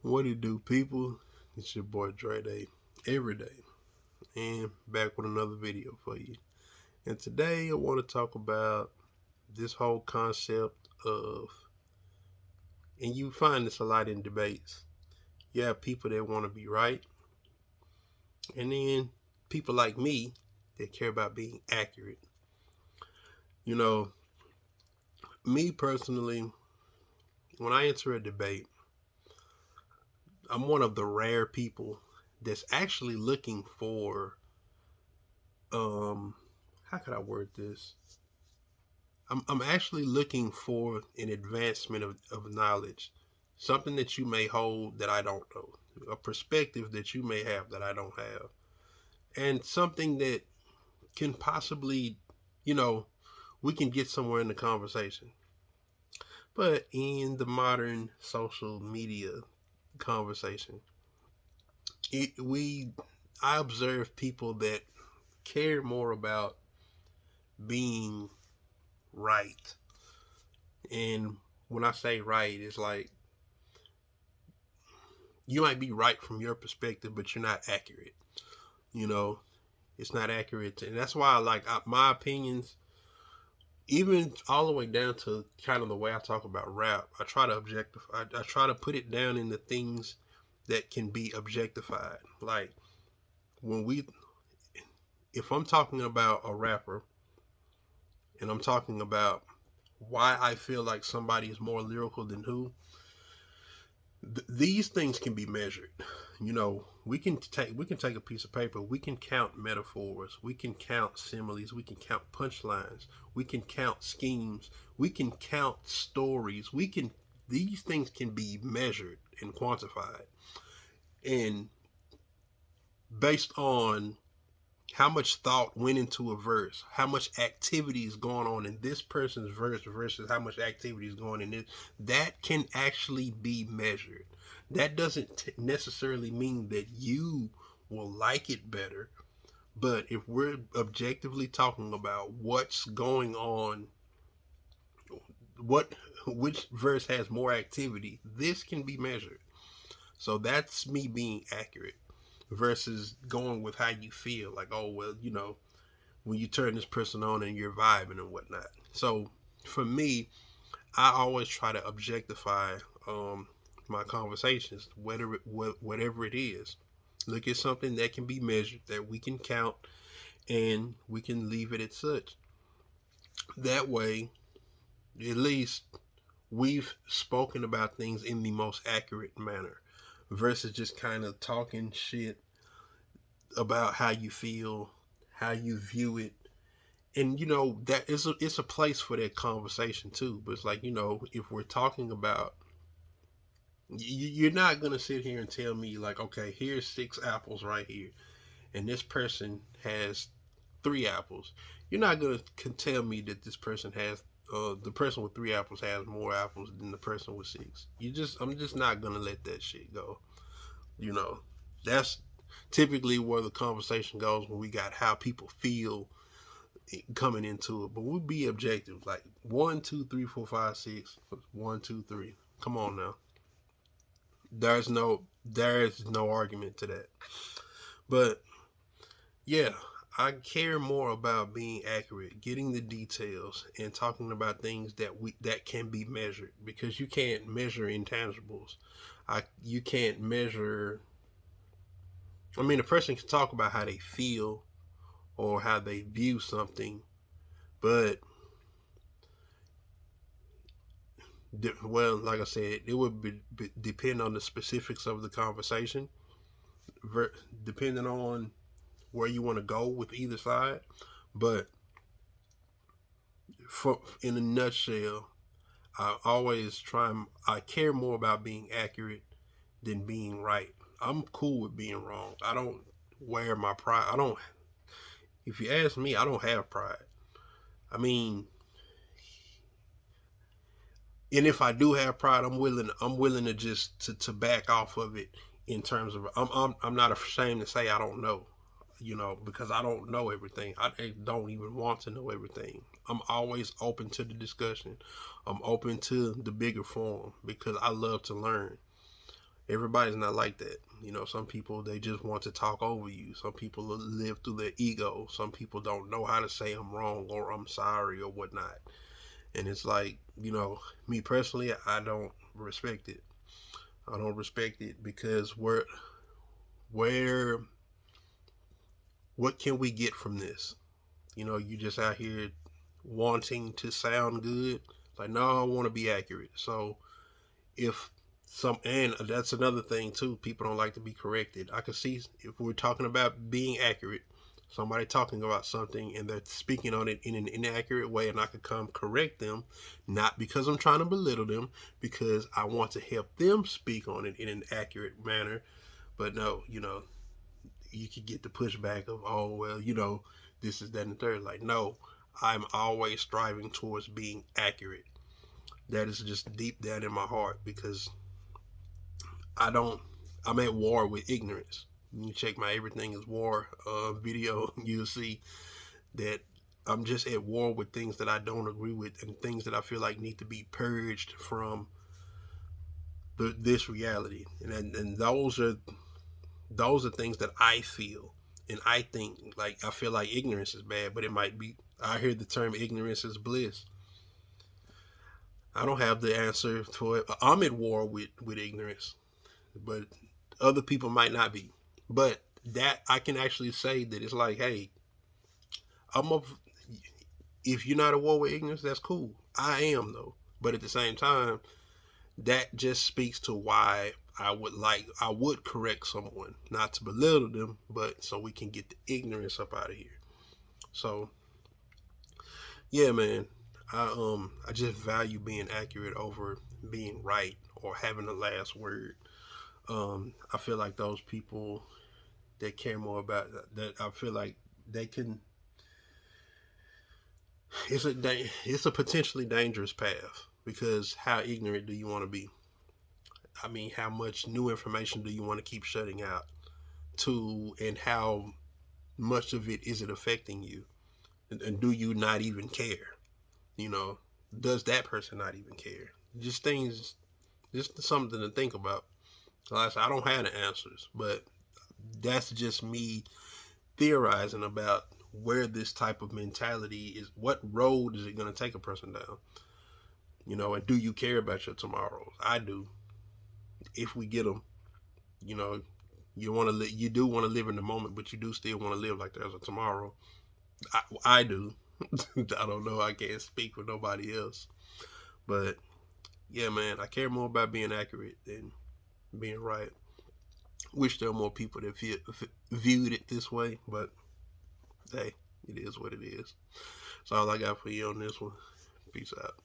What it do, people? It's your boy Dre Day, every day, and back with another video for you. And today I want to talk about this whole concept of, and you find this a lot in debates. You have people that want to be right, and then people like me that care about being accurate. You know, me personally, when I enter a debate, I'm one of the rare people that's actually looking for, um, how could I word this? I'm actually looking for an advancement of knowledge, something that you may hold that I don't know, a perspective that you may have that I don't have, and something that can possibly, you know, we can get somewhere in the conversation. But in the modern social media conversation, it, we I observe people that care more about being right. And when I say right, it's like you might be right from your perspective, but you're not accurate. You know, it's not accurate, and that's why my opinions, even all the way down to kind of the way I talk about rap. I try to objectify. I try to put it down in the things that can be objectified. Like when we, if I'm talking about a rapper, and I'm talking about why I feel like somebody is more lyrical than who, these things can be measured. You know, we can take a piece of paper, we can count metaphors, we can count similes, we can count punchlines, we can count schemes, we can count stories. We can These things can be measured and quantified, and based on how much thought went into a verse, how much activity is going on in this person's verse versus how much activity is going in this, that can actually be measured. That doesn't necessarily mean that you will like it better, but if we're objectively talking about what's going on, what which verse has more activity, this can be measured. So that's me being accurate versus going with how you feel. Like, oh well, when you turn this person on and you're vibing and whatnot. So for me, I always try to objectify my conversations, whatever it is. Look at something that can be measured, that we can count, and we can leave it at such. That way, at least we've spoken about things in the most accurate manner versus just kind of talking shit about how you feel, how you view it. And that it's a place for that conversation too. But it's like, if we're talking about, you're not gonna sit here and tell me like, okay, here's six apples right here, and this person has three apples. You're not gonna tell me that this person has the person with three apples has more apples than the person with six. I'm just not gonna let that shit go. You know, that's typically where the conversation goes when we got how people feel coming into it. But we'll be objective, like one, two, three, four, five, six, one, two, three. Come on now. There's no argument to that. But yeah, I care more about being accurate, getting the details, and talking about things that can be measured, because you can't measure intangibles. You can't measure. I mean, a person can talk about how they feel or how they view something, but well, like I said, it would depend on the specifics of the conversation, depending on where you want to go with either side. But in a nutshell, I care more about being accurate than being right. I'm cool with being wrong. I don't wear my pride. I don't. If you ask me, I don't have pride. I mean, and if I do have pride, I'm willing to just to back off of it. In terms of, I'm not ashamed to say I don't know, because I don't know everything. I don't even want to know everything. I'm always open to the discussion. I'm open to the bigger forum because I love to learn. Everybody's not like that. You know, some people, they just want to talk over you. Some people live through their ego. Some people don't know how to say I'm wrong or I'm sorry or whatnot. And it's like, you know, me personally, I don't respect it. I don't respect it because where, what can we get from this? You know, you just out here wanting to sound good. Like, no, I want to be accurate. So if and that's another thing too, people don't like to be corrected. I can see if we're talking about being accurate, somebody talking about something and they're speaking on it in an inaccurate way, and I could come correct them, not because I'm trying to belittle them, because I want to help them speak on it in an accurate manner. But no, you know, you could get the pushback of, oh well, you know, this is that and the third. Like, no, I'm always striving towards being accurate. That is just deep down in my heart, because I don't. I'm at war with ignorance. You check my Everything is War video, you'll see that I'm just at war with things that I don't agree with and things that I feel like need to be purged from this reality. And those are things that I feel and I think. Like, I feel like ignorance is bad, but it might be. I hear the term ignorance is bliss. I don't have the answer for it. I'm at war with ignorance, but other people might not be. But that I can actually say that it's like, hey, I'm a. If you're not at war with ignorance, that's cool. I am though. But at the same time, that just speaks to why I would correct someone, not to belittle them, but so we can get the ignorance up out of here. So yeah, man, I just value being accurate over being right or having the last word. I feel like those people that care more about that, I feel like they can. It's a potentially dangerous path, because how ignorant do you want to be? I mean, how much new information do you want to keep shutting out to, and how much of it is it affecting you? And do you not even care? You know, does that person not even care? Just things, just something to think about. Like I said, I don't have the answers, but that's just me theorizing about where this type of mentality is. What road is it going to take a person down? You know, and do you care about your tomorrows? I do. If we get them, you know, you do want to live in the moment, but you do still want to live like there's a tomorrow. I do. I don't know. I can't speak for nobody else, but yeah, man, I care more about being accurate than being right. Wish there were more people that viewed it this way, but hey, it is what it is. That's all I got for you on this one. Peace out.